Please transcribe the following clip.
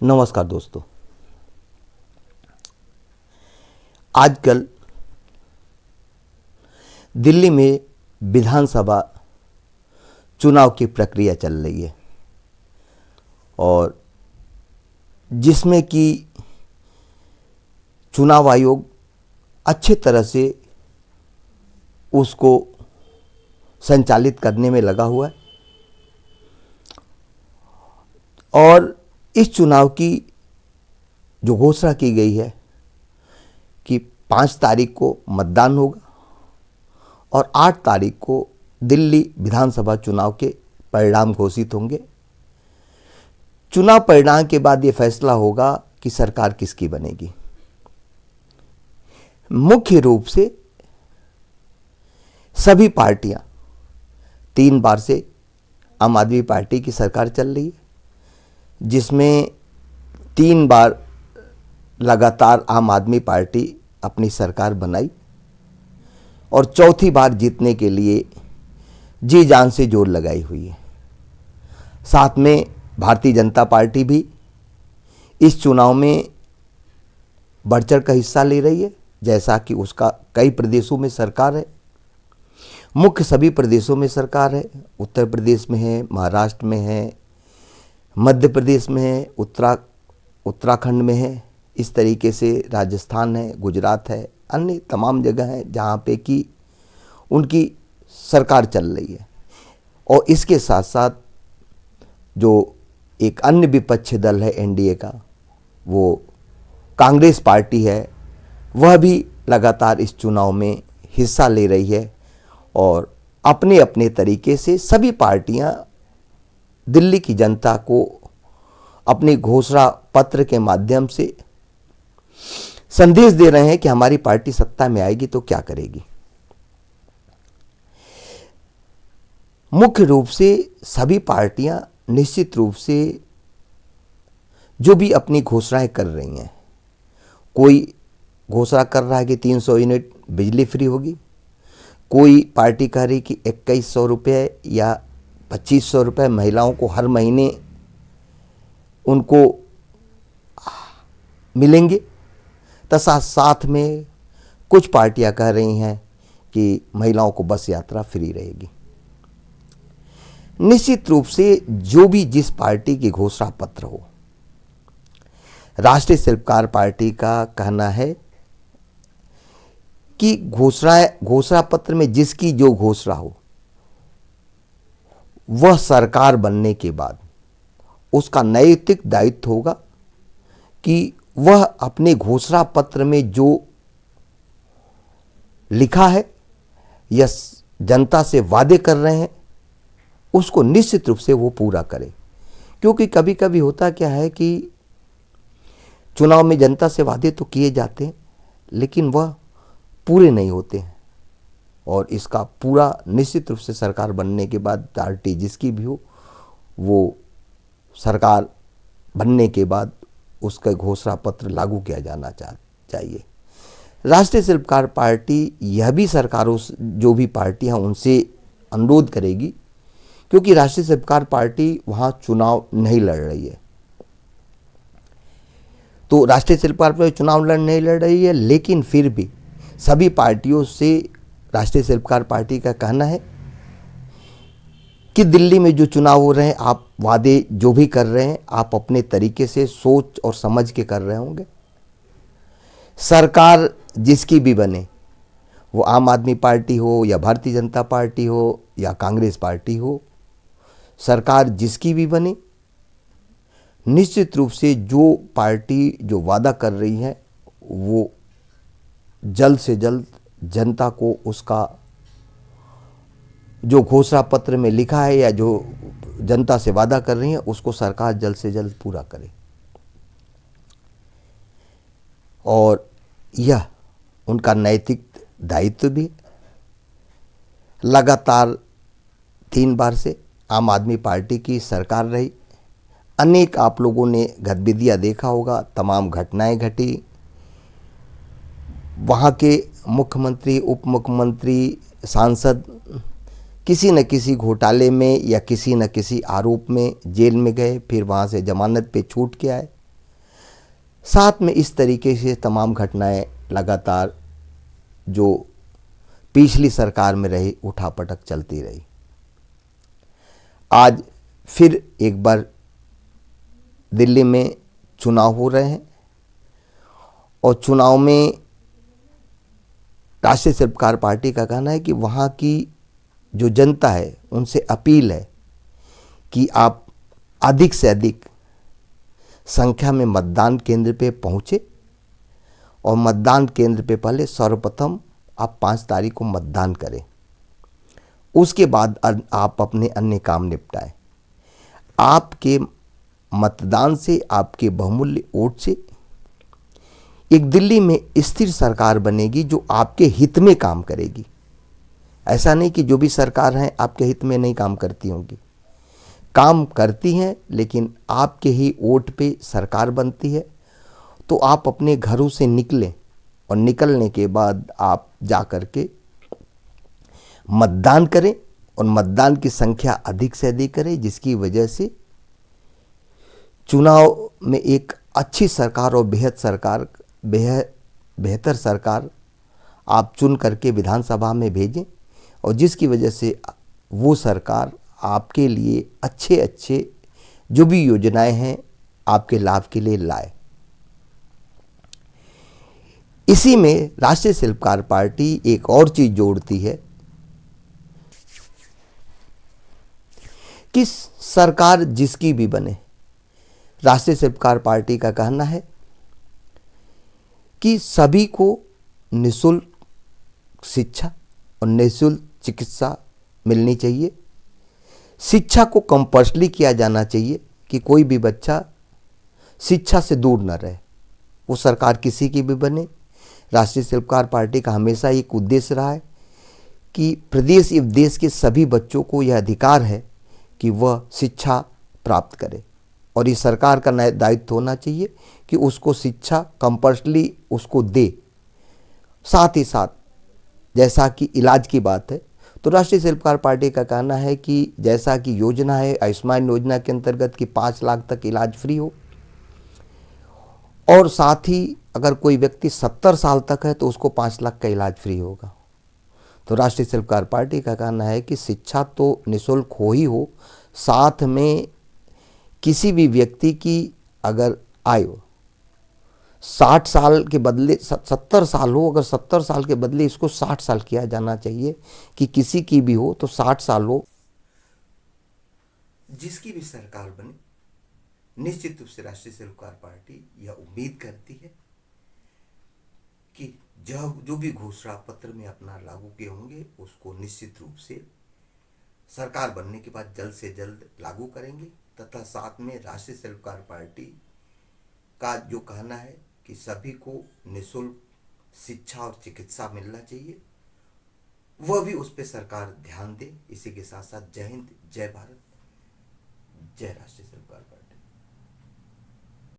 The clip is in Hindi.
नमस्कार दोस्तों। आजकल दिल्ली में विधानसभा चुनाव की प्रक्रिया चल रही है और जिसमें कि चुनाव आयोग अच्छे तरह से उसको संचालित करने में लगा हुआ है और इस चुनाव की जो घोषणा की गई है कि 5 तारीख को मतदान होगा और 8 तारीख को दिल्ली विधानसभा चुनाव के परिणाम घोषित होंगे। चुनाव परिणाम के बाद ये फैसला होगा कि सरकार किसकी बनेगी। मुख्य रूप से सभी पार्टियां 3 बार से आम आदमी पार्टी की सरकार चल रही है, जिसमें 3 बार लगातार आम आदमी पार्टी अपनी सरकार बनाई और चौथी बार जीतने के लिए जी जान से जोर लगाई हुई है। साथ में भारतीय जनता पार्टी भी इस चुनाव में बढ़ चढ़ कर हिस्सा ले रही है, जैसा कि उसका कई प्रदेशों में सरकार है। मुख्य सभी प्रदेशों में सरकार है। उत्तर प्रदेश में है, महाराष्ट्र में है, मध्य प्रदेश में है, उत्तराखंड में है, इस तरीके से राजस्थान है, गुजरात है, अन्य तमाम जगह हैं जहाँ पे कि उनकी सरकार चल रही है। और इसके साथ साथ जो एक अन्य विपक्षी दल है एनडीए का, वो कांग्रेस पार्टी है, वह भी लगातार इस चुनाव में हिस्सा ले रही है और अपने अपने तरीके से सभी पार्टियां दिल्ली की जनता को अपनी घोषणा पत्र के माध्यम से संदेश दे रहे हैं कि हमारी पार्टी सत्ता में आएगी तो क्या करेगी। मुख्य रूप से सभी पार्टियां निश्चित रूप से जो भी अपनी घोषणाएं कर रही हैं, कोई घोषणा कर रहा है कि 300 यूनिट बिजली फ्री होगी, कोई पार्टी कह रही कि 2100 रुपये या 2500 रुपये महिलाओं को हर महीने उनको मिलेंगे, तथा साथ में कुछ पार्टियां कह रही हैं कि महिलाओं को बस यात्रा फ्री रहेगी। निश्चित रूप से जो भी जिस पार्टी की घोषणा पत्र हो, राष्ट्रीय शिल्पकार पार्टी का कहना है कि घोषणा पत्र में जिसकी जो घोषणा हो, वह सरकार बनने के बाद उसका नैतिक दायित्व होगा कि वह अपने घोषणा पत्र में जो लिखा है या जनता से वादे कर रहे हैं उसको निश्चित रूप से वो पूरा करे। क्योंकि कभी कभी होता क्या है कि चुनाव में जनता से वादे तो किए जाते हैं लेकिन वह पूरे नहीं होते हैं और इसका पूरा निश्चित रूप से सरकार बनने के बाद पार्टी जिसकी भी हो, वो सरकार बनने के बाद उसका घोषणा पत्र लागू किया जाना चाहिए। राष्ट्रीय शिल्पकार पार्टी यह भी सरकारों जो भी पार्टियां उनसे अनुरोध करेगी, क्योंकि राष्ट्रीय शिल्पकार पार्टी वहां चुनाव नहीं लड़ रही है, तो राष्ट्रीय शिल्पकार पार्टी चुनाव नहीं लड़ रही है, लेकिन फिर भी सभी पार्टियों से राष्ट्रीय शिल्पकार पार्टी का कहना है कि दिल्ली में जो चुनाव हो रहे हैं, आप वादे जो भी कर रहे हैं आप अपने तरीके से सोच और समझ के कर रहे होंगे। सरकार जिसकी भी बने, वो आम आदमी पार्टी हो या भारतीय जनता पार्टी हो या कांग्रेस पार्टी हो, सरकार जिसकी भी बने, निश्चित रूप से जो पार्टी जो वादा कर रही है वो जल्द से जल्द जनता को उसका जो घोषणा पत्र में लिखा है या जो जनता से वादा कर रही है उसको सरकार जल्द से जल्द पूरा करे। और यह उनका नैतिक दायित्व भी। लगातार 3 बार से आम आदमी पार्टी की सरकार रही, अनेक आप लोगों ने गतिविधियां देखा होगा, तमाम घटनाएं घटी। वहाँ के मुख्यमंत्री, उप मुख्यमंत्री, सांसद किसी न किसी घोटाले में या किसी न किसी आरोप में जेल में गए, फिर वहाँ से जमानत पे छूट के आए। साथ में इस तरीके से तमाम घटनाएं लगातार जो पिछली सरकार में रही उठापटक चलती रही। आज फिर एक बार दिल्ली में चुनाव हो रहे हैं और चुनाव में राष्ट्रीय स्वयंसेवक पार्टी का कहना है कि वहाँ की जो जनता है उनसे अपील है कि आप अधिक से अधिक संख्या में मतदान केंद्र पे पहुँचे और मतदान केंद्र पे पहले सर्वप्रथम आप 5 तारीख को मतदान करें, उसके बाद आप अपने अन्य काम निपटाएं। आपके मतदान से, आपके बहुमूल्य वोट से एक दिल्ली में स्थिर सरकार बनेगी जो आपके हित में काम करेगी। ऐसा नहीं कि जो भी सरकार है आपके हित में नहीं काम करती होंगी, काम करती हैं, लेकिन आपके ही वोट पे सरकार बनती है। तो आप अपने घरों से निकलें और निकलने के बाद आप जा कर के मतदान करें और मतदान की संख्या अधिक से अधिक करें, जिसकी वजह से चुनाव में एक अच्छी सरकार और बेहतर सरकार आप चुन करके विधानसभा में भेजें और जिसकी वजह से वो सरकार आपके लिए अच्छे अच्छे जो भी योजनाएं हैं आपके लाभ के लिए लाए। इसी में राष्ट्रीय स्वयंसेवक पार्टी एक और चीज जोड़ती है कि सरकार जिसकी भी बने, राष्ट्रीय स्वयंसेवक पार्टी का कहना है कि सभी को निःशुल्क शिक्षा और निःशुल्क चिकित्सा मिलनी चाहिए। शिक्षा को कंपल्सरी किया जाना चाहिए कि कोई भी बच्चा शिक्षा से दूर न रहे, वो सरकार किसी की भी बने। राष्ट्रीय स्वयंसेवक पार्टी का हमेशा एक उद्देश्य रहा है कि प्रदेश एवं देश के सभी बच्चों को यह अधिकार है कि वह शिक्षा प्राप्त करे और इस सरकार का दायित्व होना चाहिए कि उसको शिक्षा कंपल्सरी उसको दे। साथ ही साथ जैसा कि इलाज की बात है तो राष्ट्रीय स्वयंसेवक पार्टी का कहना है कि जैसा कि योजना है आयुष्मान योजना के अंतर्गत कि 5 लाख तक इलाज फ्री हो और साथ ही अगर कोई व्यक्ति 70 साल तक है तो उसको 5 लाख का इलाज फ्री होगा। तो राष्ट्रीय स्वयंसेवक पार्टी का कहना है कि शिक्षा तो निःशुल्क हो ही हो, साथ में किसी भी व्यक्ति की अगर आयु 60 साल के बदले 70 साल हो, अगर 70 साल के बदले इसको 60 साल किया जाना चाहिए कि किसी की भी हो तो 60 साल हो। जिसकी भी सरकार बने, निश्चित रूप से राष्ट्रीय स्वयंसेवक पार्टी यह उम्मीद करती है कि जो भी घोषणा पत्र में अपना लागू किए होंगे उसको निश्चित रूप से सरकार बनने के बाद जल्द से जल्द लागू करेंगे तथा साथ में राष्ट्रीय स्वयंसेवक पार्टी का जो कहना है कि सभी को निःशुल्क शिक्षा और चिकित्सा मिलना चाहिए, वह भी उस पर सरकार ध्यान दे। इसी के साथ साथ जय हिंद, जय भारत, जय राष्ट्रीय स्वयंसेवक पार्टी।